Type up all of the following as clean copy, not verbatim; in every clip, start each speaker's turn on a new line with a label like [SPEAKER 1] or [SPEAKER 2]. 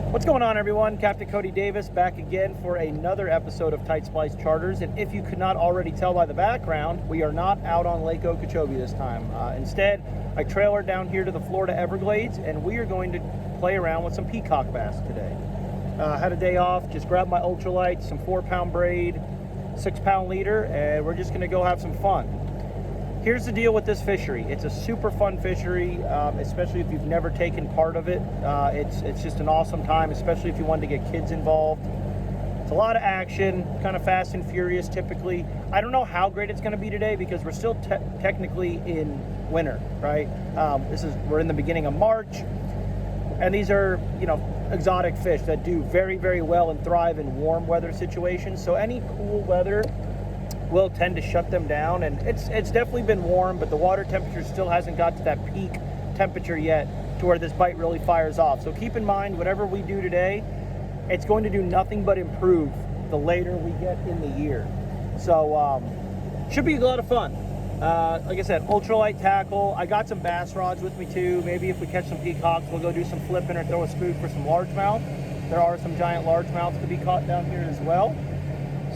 [SPEAKER 1] What's going on, everyone? Captain Cody Davis back again for another episode of Tight Splice Charters. And if you could not already tell by the background, we are not out on Lake Okeechobee this time. Instead, I trailered down here to the Florida Everglades, and we are going to play around with some peacock bass today. Had a day off, just grabbed my ultralight, some 4-pound braid, 6-pound leader, and we're just going to go have some fun. Here's the deal with this fishery. It's a super fun fishery, especially if you've never taken part of it. It's just an awesome time, especially if you want to get kids involved. It's a lot of action, kind of fast and furious typically. I don't know how great it's going to be today because we're still technically in winter, right? We're in the beginning of March, and these are, exotic fish that do very, very well and thrive in warm weather situations. So any cool weather will tend to shut them down, and it's definitely been warm, but the water temperature still hasn't got to that peak temperature yet to where this bite really fires off. So keep in mind, whatever we do today, it's going to do nothing but improve the later we get in the year. So should be a lot of fun. Like I said, ultralight tackle. I got some bass rods with me too. Maybe if we catch some peacocks, we'll go do some flipping or throw a spook for some largemouth. There are some giant largemouths to be caught down here as well.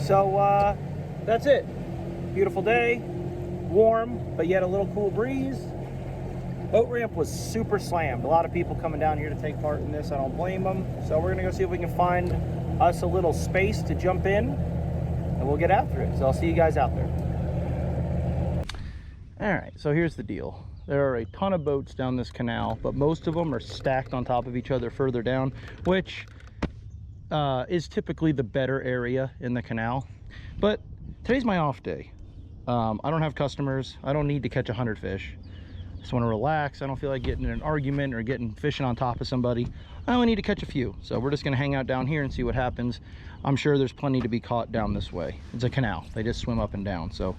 [SPEAKER 1] So that's it. Beautiful day, warm, but yet a little cool breeze. Boat ramp was super slammed. A lot of people coming down here to take part in this. I don't blame them. So we're gonna go see if we can find us a little space to jump in, and we'll get after it. So I'll see you guys out there. All right, so here's the deal. There are a ton of boats down this canal, but most of them are stacked on top of each other further down, which is typically the better area in the canal. But today's my off day. I don't have customers. I don't need to catch 100 fish. I just want to relax. I don't feel like getting in an argument or fishing on top of somebody. I only need to catch a few. So we're just going to hang out down here and see what happens. I'm sure there's plenty to be caught down this way. It's a canal. They just swim up and down. So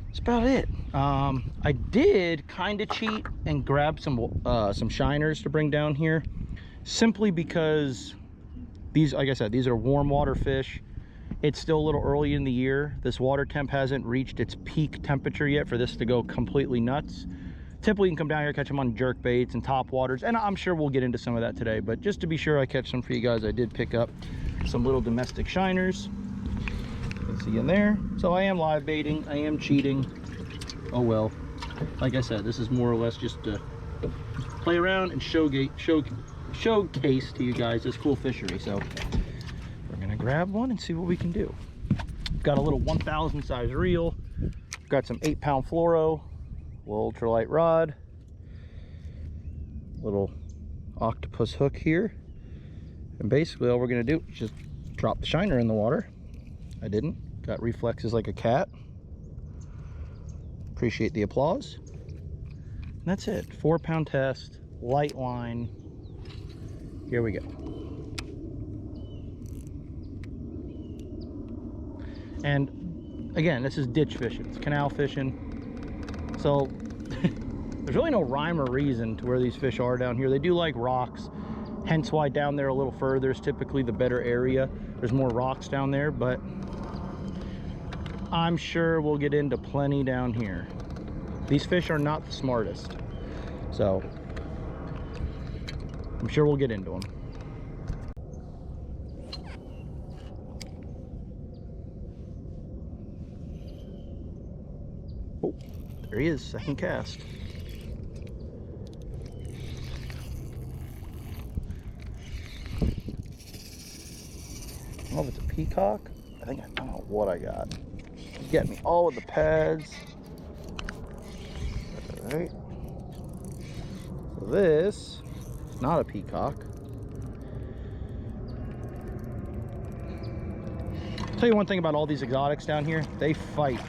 [SPEAKER 1] that's about it. I did kind of cheat and grab some shiners to bring down here, simply because these, like I said, these are warm water fish. It's still a little early in the year. This water temp hasn't reached its peak temperature yet for this to go completely nuts. Typically you can come down here, catch them on jerk baits and top waters, and I'm sure we'll get into some of that today, but just to be sure I catch some for you guys, I did pick up some little domestic shiners. You can see in there. So I am live baiting, I am cheating. Oh well. Like I said, this is more or less just to play around and showcase to you guys this cool fishery. So we're gonna grab one and see what we can do. Got a little 1,000 size reel. Got some 8-pound fluoro, little ultralight rod, little octopus hook here, and basically all we're gonna do is just drop the shiner in the water. I didn't. Got reflexes like a cat. Appreciate the applause. And that's it. 4-pound test, light line. Here we go. And again, this is ditch fishing. It's canal fishing. So there's really no rhyme or reason to where these fish are down here. They do like rocks, hence why down there a little further is typically the better area. There's more rocks down there, but I'm sure we'll get into plenty down here. These fish are not the smartest, so I'm sure we'll get into them. Oh, there he is, second cast. I don't know if it's a peacock. I don't know what I got. Get me all of the pads. All right. So this is not a peacock. I'll tell you one thing about all these exotics down here, they fight.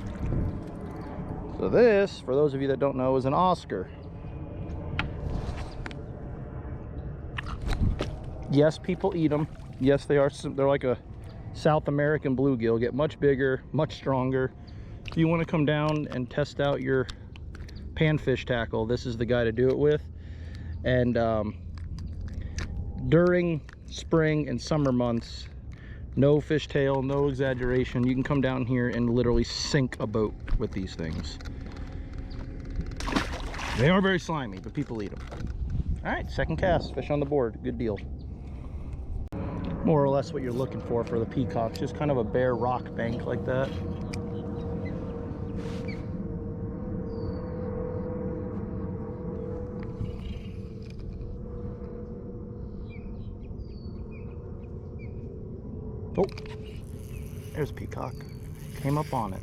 [SPEAKER 1] So this, for those of you that don't know, is an Oscar. Yes, people eat them. Yes, they're like a South American bluegill. Get much bigger, much stronger. If you want to come down and test out your panfish tackle, this is the guy to do it with. And during spring and summer months, no fishtail, no exaggeration, you can come down here and literally sink a boat with these things. They are very slimy, but people eat them. All right, second cast, fish on the board, good deal. More or less what you're looking for the peacocks, just kind of a bare rock bank like that. Oh, there's a peacock. Came up on it.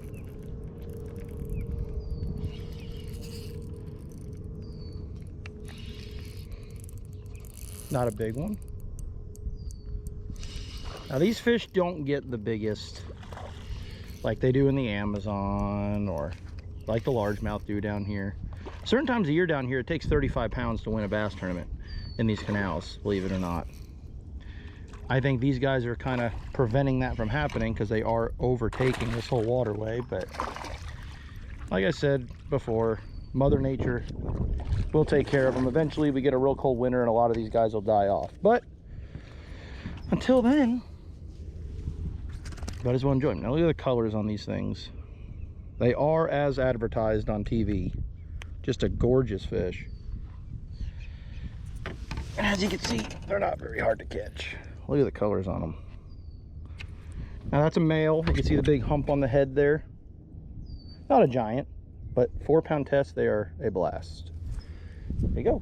[SPEAKER 1] Not a big one. Now these fish don't get the biggest like they do in the Amazon or like the largemouth do down here. Certain times of year down here, it takes 35 pounds to win a bass tournament in these canals, believe it or not. I think these guys are kind of preventing that from happening because they are overtaking this whole waterway. But like I said before, Mother Nature will take care of them. Eventually we get a real cold winter and a lot of these guys will die off. But until then, might as well enjoy them. Now look at the colors on these things. They are as advertised on TV. Just a gorgeous fish. And as you can see, they're not very hard to catch. Look at the colors on them. Now that's a male. You can see the big hump on the head there. Not a giant, but 4-pound test, they are a blast. There you go.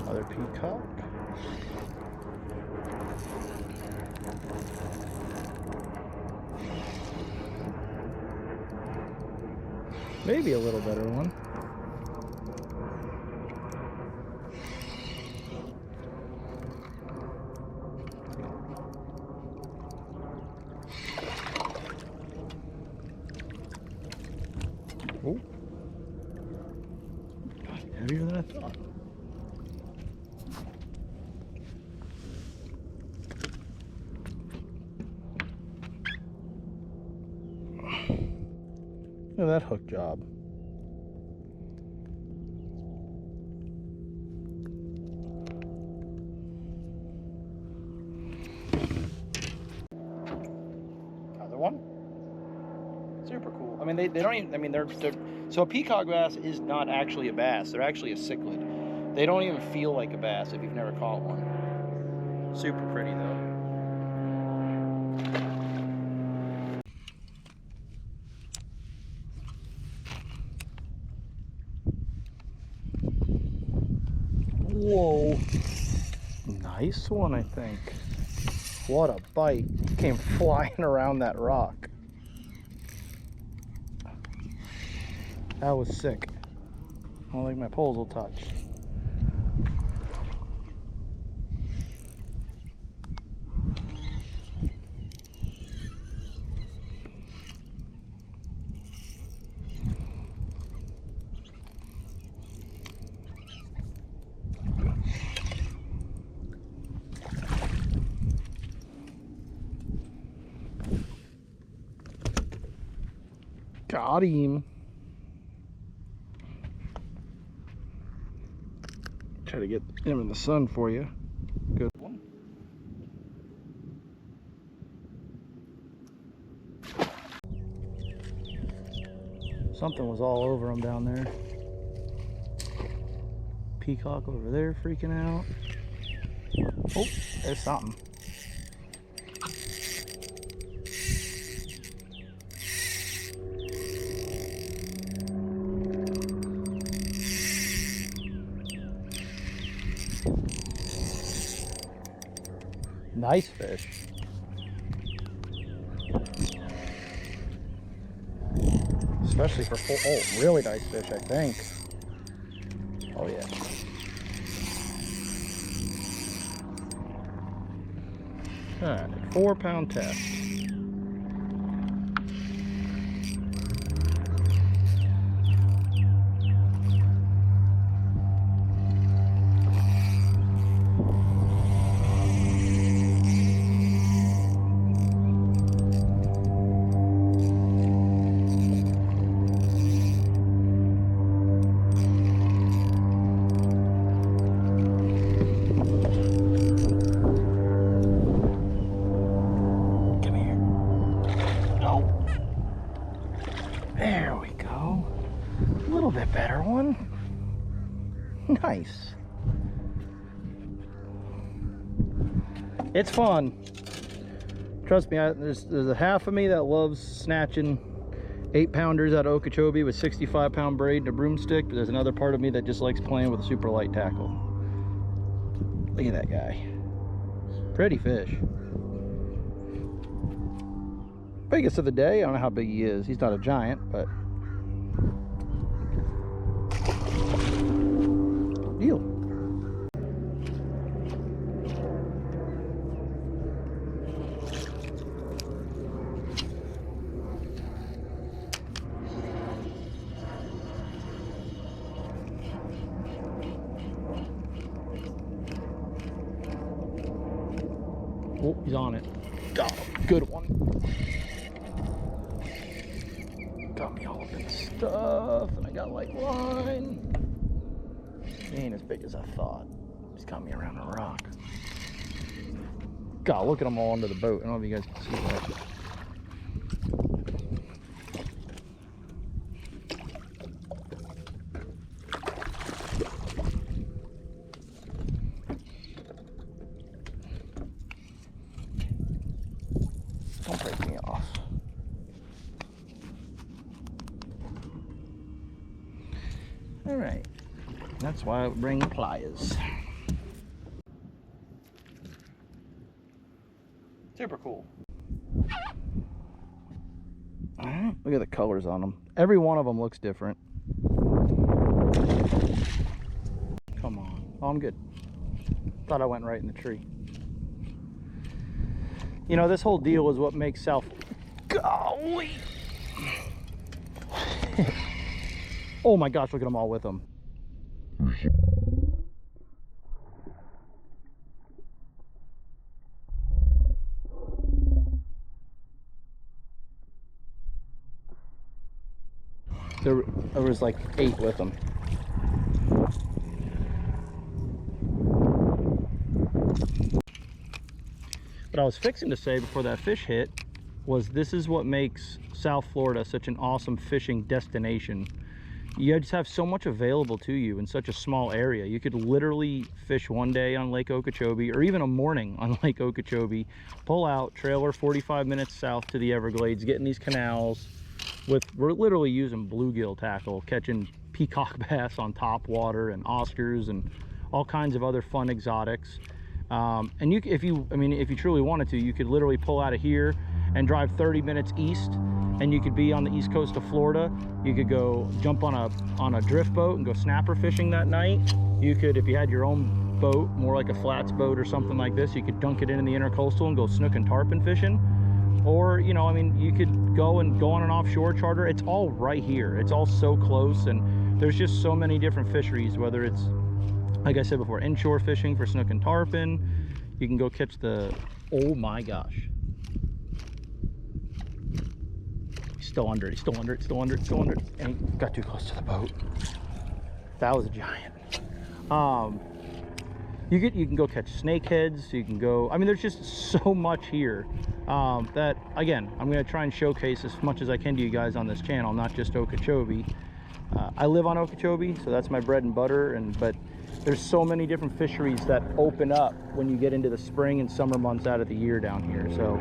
[SPEAKER 1] Another peacock. Maybe a little better one. Oh, heavier than I thought. Look at that hook job. Another one. Super cool. I mean, they don't even, I mean, they're so a peacock bass is not actually a bass. They're actually a cichlid. They don't even feel like a bass if you've never caught one. Super pretty though. Whoa, nice one, I think. What a bite. Came flying around that rock. That was sick. I don't think my poles will touch. Got him. Try to get him in the sun for you. Good one. Something was all over him down there. Peacock over there freaking out. Oh, there's something. Nice fish. Especially for full, oh, really nice fish, I think. Oh yeah. Alright, 4-pound test. little bit better one. Nice. It's fun. Trust me, there's a half of me that loves snatching 8-pounders out of Okeechobee with 65-pound braid and a broomstick, but there's another part of me that just likes playing with a super light tackle. Look at that guy. Pretty fish. Biggest of the day. I don't know how big he is. He's not a giant, but deal. Oh, he's on it. Oh, good one. Got me all of this stuff, and I got like line. He ain't as big as I thought. He's got me around a rock. God, look at them all under the boat. I don't know if you guys can see that. Don't break me off. All right. That's why I bring pliers. Super cool. All right. Look at the colors on them. Every one of them looks different. Come on. Oh, I'm good. Thought I went right in the tree. You know, this whole deal is what makes South... Golly! Oh my gosh, look at them all with them. There was like 8 with them. What I was fixing to say before that fish hit was this is what makes South Florida such an awesome fishing destination. You just have so much available to you in such a small area. You could literally fish one day on Lake Okeechobee, or even a morning on Lake Okeechobee, pull out, trailer 45 minutes south to the Everglades, get in these canals we're literally using bluegill tackle, catching peacock bass on top water and Oscars and all kinds of other fun exotics. And if you truly wanted to, you could literally pull out of here and drive 30 minutes east, and you could be on the east coast of Florida. You could go jump on a drift boat and go snapper fishing that night. You could, if you had your own boat, more like a flats boat or something like this, you could dunk it in the intercoastal and go snook and tarpon fishing. Or, you know, I mean, you could go on an offshore charter. It's all right here. It's all so close, and there's just so many different fisheries, whether it's, like I said before, inshore fishing for snook and tarpon. You can go catch the, oh my gosh. He's still under it, he's still under it, still under it, still under it. And he got too close to the boat. That was a giant. You can go catch snakeheads. You can go, I mean, there's just so much here that, again, I'm going to try and showcase as much as I can to you guys on this channel, not just Okeechobee. I live on Okeechobee, so that's my bread and butter, but there's so many different fisheries that open up when you get into the spring and summer months out of the year down here. So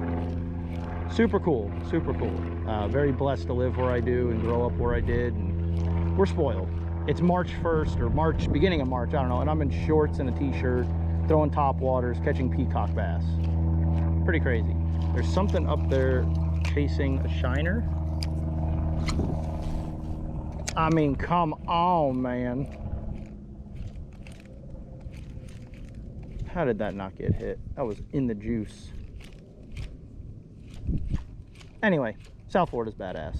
[SPEAKER 1] super cool, super cool. Very blessed to live where I do and grow up where I did, and we're spoiled. It's March 1st or beginning of March, I don't know, and I'm in shorts and a t-shirt, throwing top waters, catching peacock bass. Pretty crazy. There's something up there chasing a shiner. I mean, come on, man. How did that not get hit? That was in the juice. Anyway, South Florida's badass.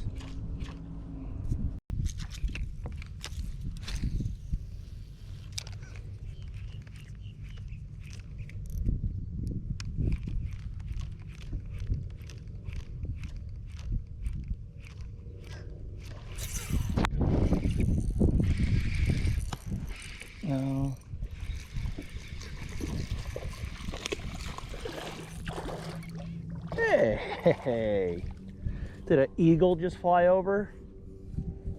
[SPEAKER 1] No. Hey, did an eagle just fly over?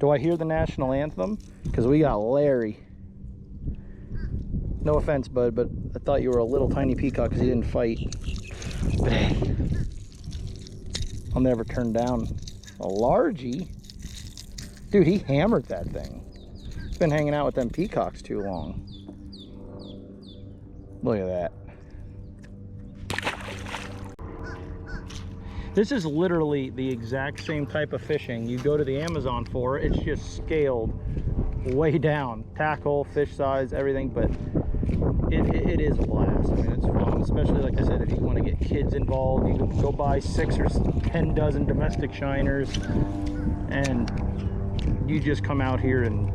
[SPEAKER 1] Do I hear the national anthem? Because we got Larry. No offense, bud, but I thought you were a little tiny peacock because he didn't fight. But hey, I'll never turn down a largie. Dude, he hammered that thing. He's been hanging out with them peacocks too long. Look at that. This is literally the exact same type of fishing you go to the Amazon for. It's just scaled way down. Tackle, fish size, everything, but it is a blast. I mean, it's fun, especially like I said, if you want to get kids involved, you can go buy 6 or 10 dozen domestic shiners and you just come out here and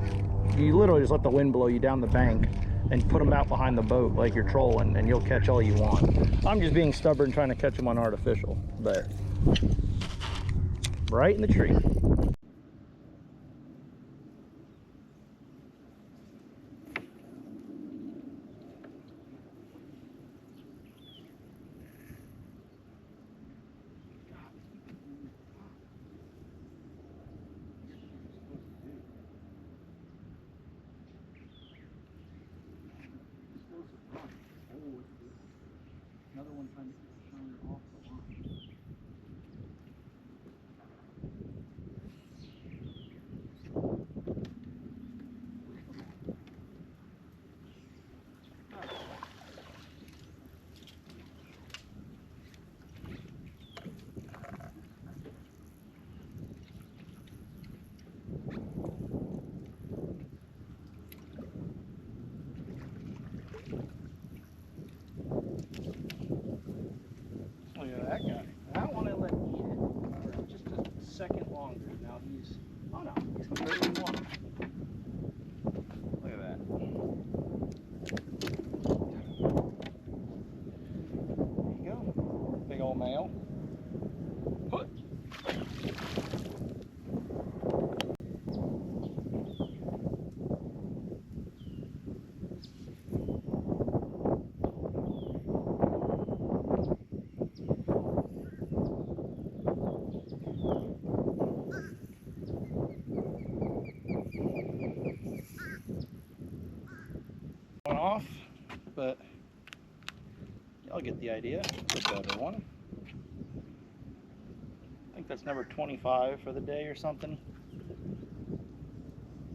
[SPEAKER 1] you literally just let the wind blow you down the bank and put them out behind the boat like you're trolling, and you'll catch all you want. I'm just being stubborn trying to catch them on artificial, but right in the tree. Another one trying to get the shiner off the line. Look at that guy. That one I let eat it for just a second longer. Now he's, oh no, he's completely warm. Look at that. There you go. Big old male. Put. Off, but y'all get the idea. It's a better one. I think that's number 25 for the day or something.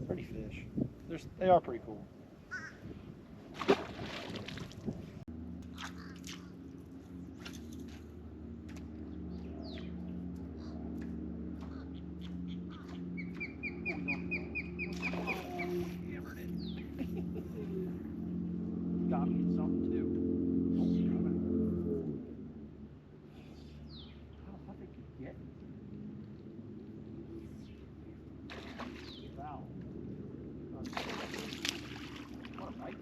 [SPEAKER 1] Pretty fish. They are pretty cool. Got me something too. How the fuck they could get me? Wow. What a bite.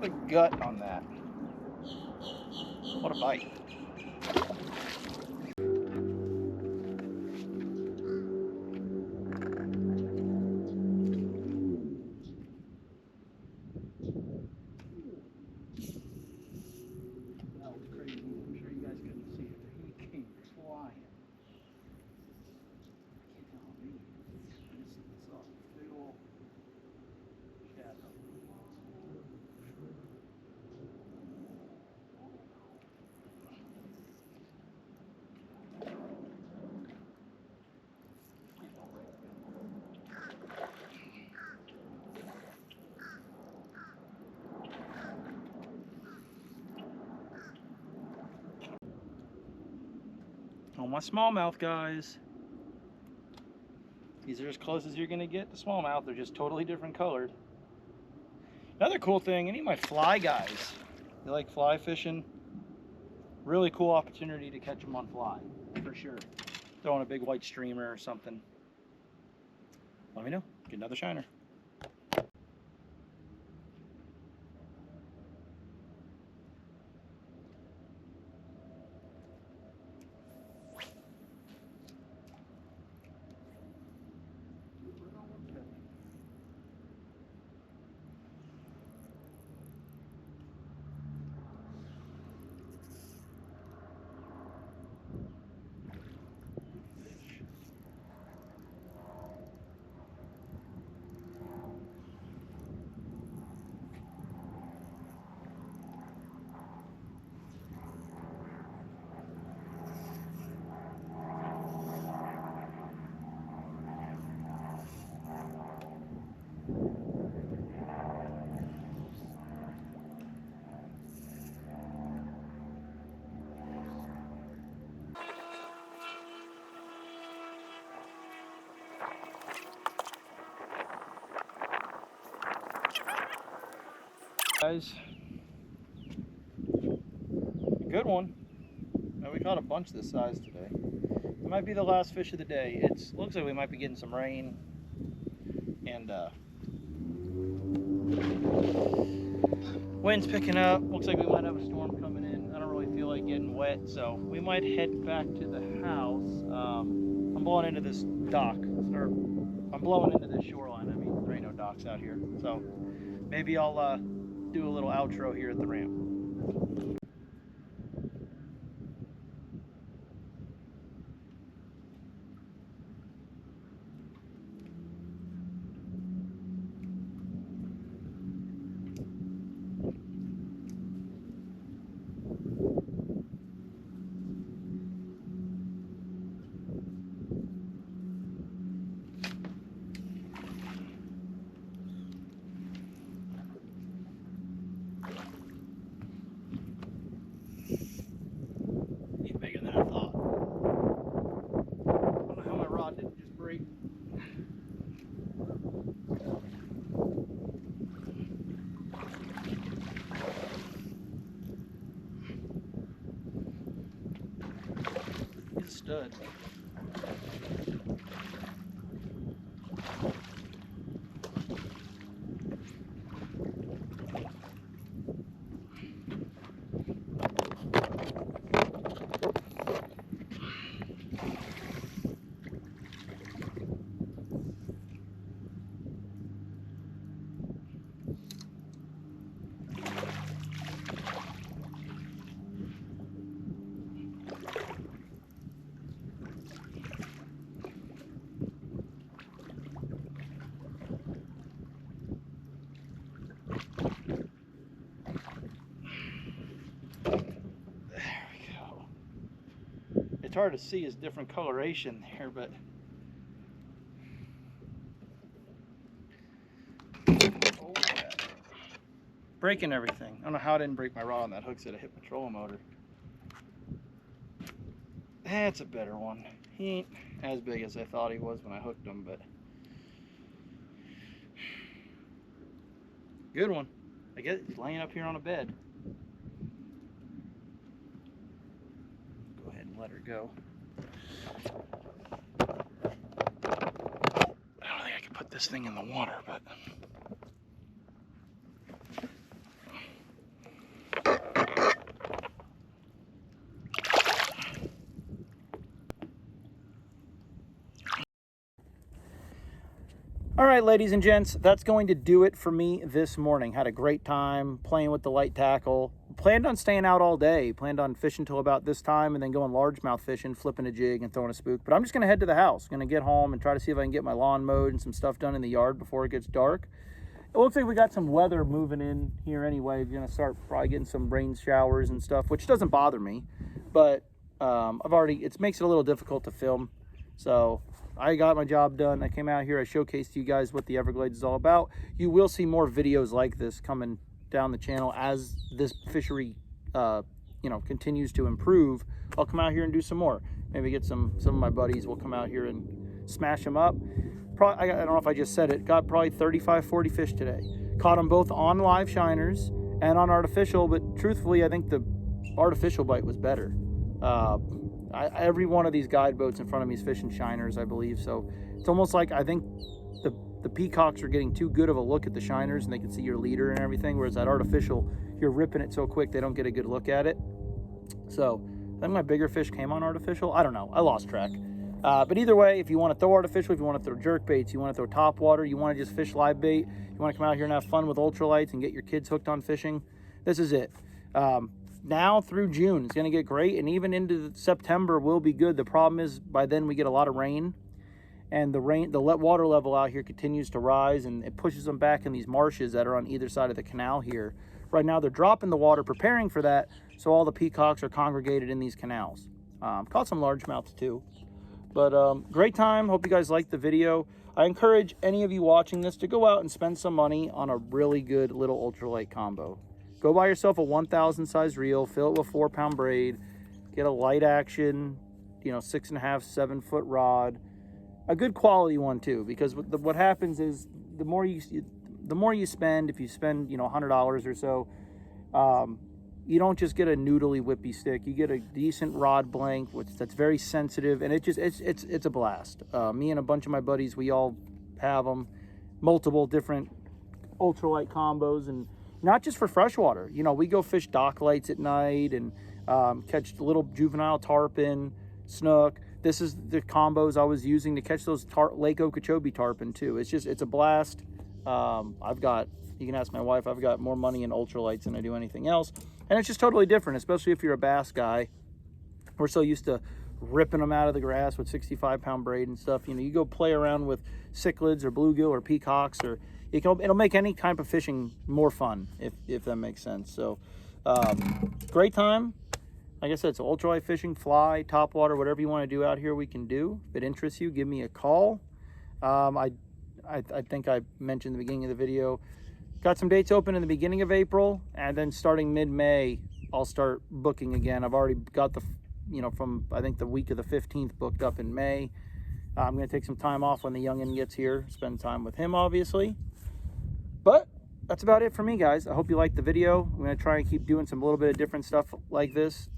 [SPEAKER 1] The gut on that. What a bite. That was crazy. I'm sure you guys couldn't see it, but he came flying. I can't tell how big he is. This is a big old shadow. On my smallmouth, guys. These are as close as you're gonna get to smallmouth. They're just totally different colored. Another cool thing, any of my fly guys, you like fly fishing? Really cool opportunity to catch them on fly, for sure. Throwing a big white streamer or something. Let me know. Get another shiner. Guys, good one. Now we caught a bunch this size today. It might be the last fish of the day. It looks like we might be getting some rain, and wind's picking up. Looks like we might have a storm coming in. I don't really feel like getting wet, so we might head back to the house. I'm blowing into this dock, or I'm blowing into this shoreline. I mean, there ain't no docks out here, so maybe I'll do a little outro here at the ramp. He's bigger than I thought. I don't know how my rod didn't just break. He's a stud. It's hard to see his different coloration there, but oh, yeah. Breaking everything. I don't know how I didn't break my rod on that hook set. I hit my trolling motor. That's a better one. He ain't as big as I thought he was when I hooked him, but good one. I guess he's laying up here on a bed. Go ahead and let her go. I don't think I can put this thing in the water, but all right, ladies and gents, that's going to do it for me this morning. Had a great time playing with the light tackle. Planned on staying out all day. Planned on fishing till about this time and then going largemouth fishing, flipping a jig and throwing a spook. But I'm just going to head to the house. Going to get home and try to see if I can get my lawn mowed and some stuff done in the yard before it gets dark. It looks like we got some weather moving in here anyway. We're going to start probably getting some rain showers and stuff, which doesn't bother me. But it makes it a little difficult to film. So I got my job done. I came out here. I showcased to you guys what the Everglades is all about. You will see more videos like this coming down the channel as this fishery, continues to improve. I'll come out here and do some more. Maybe get some of my buddies. We'll come out here and smash them up. I don't know if I just said it. Got probably 35, 40 fish today. Caught them both on live shiners and on artificial. But truthfully, I think the artificial bite was better. Every one of these guide boats in front of me is fishing shiners, I believe. So it's almost like I think the peacocks are getting too good of a look at the shiners and they can see your leader and everything, whereas that artificial, you're ripping it so quick they don't get a good look at it. So I think my bigger fish came on artificial. I don't know. I lost track. But either way, if you want to throw artificial, if you want to throw jerk baits, you want to throw top water, you want to just fish live bait, you want to come out here and have fun with ultralights and get your kids hooked on fishing, this is it. Now through June, it's going to get great, and even into September will be good. The problem is by then we get a lot of rain, and the water level out here continues to rise, and it pushes them back in these marshes that are on either side of the canal here. Right now they're dropping the water, preparing for that, so all the peacocks are congregated in these canals. Caught some largemouths too. But great time. Hope you guys liked the video. I encourage any of you watching this to go out and spend some money on a really good little ultralight combo. Go buy yourself a 1,000 size reel, fill it with 4-pound braid, get a light action, 6.5, 7 foot rod, a good quality one too, because what happens is the the more you spend, if you spend, you know, $100 or so, you don't just get a noodly whippy stick. You get a decent rod blank, that's very sensitive, and it's a blast. Me and a bunch of my buddies, we all have them, multiple different ultralight combos, and not just for freshwater. You know, we go fish dock lights at night and catch little juvenile tarpon, snook. This is the combos I was using to catch those Lake Okeechobee tarpon too. It's a blast. You can ask my wife, I've got more money in ultralights than I do anything else. And it's just totally different, especially if you're a bass guy. We're so used to ripping them out of the grass with 65-pound braid and stuff. You know, you go play around with cichlids or bluegill or peacocks, or it'll make any type of fishing more fun, if that makes sense. So, great time. Like I said, it's ultralight fishing, fly, topwater, whatever you want to do out here, we can do. If it interests you, give me a call. I think I mentioned in the beginning of the video, got some dates open in the beginning of April, and then starting mid-May, I'll start booking again. I've already got from I think the week of the 15th booked up in May. I'm going to take some time off when the youngin gets here, spend time with him, obviously. But that's about it for me, guys. I hope you liked the video. I'm going to try and keep doing some little bit of different stuff like this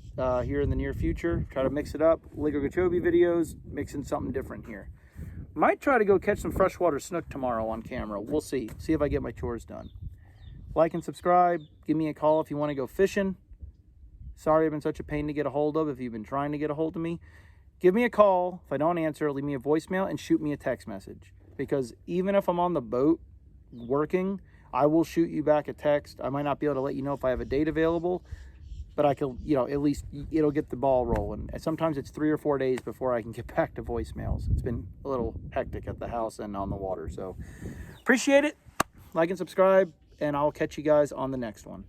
[SPEAKER 1] here in the near future. Try to mix it up. Lake Okeechobee videos, mixing something different here. Might try to go catch some freshwater snook tomorrow on camera. We'll see. See if I get my chores done. Like and subscribe. Give me a call if you want to go fishing. Sorry I've been such a pain to get a hold of if you've been trying to get a hold of me. Give me a call. If I don't answer, leave me a voicemail and shoot me a text message. Because even if I'm on the boat working, I will shoot you back a text. I might not be able to let you know if I have a date available, but I can, you know, at least it'll get the ball rolling. And sometimes it's 3 or 4 days before I can get back to voicemails. It's been a little hectic at the house and on the water. So appreciate it. Like and subscribe, and I'll catch you guys on the next one.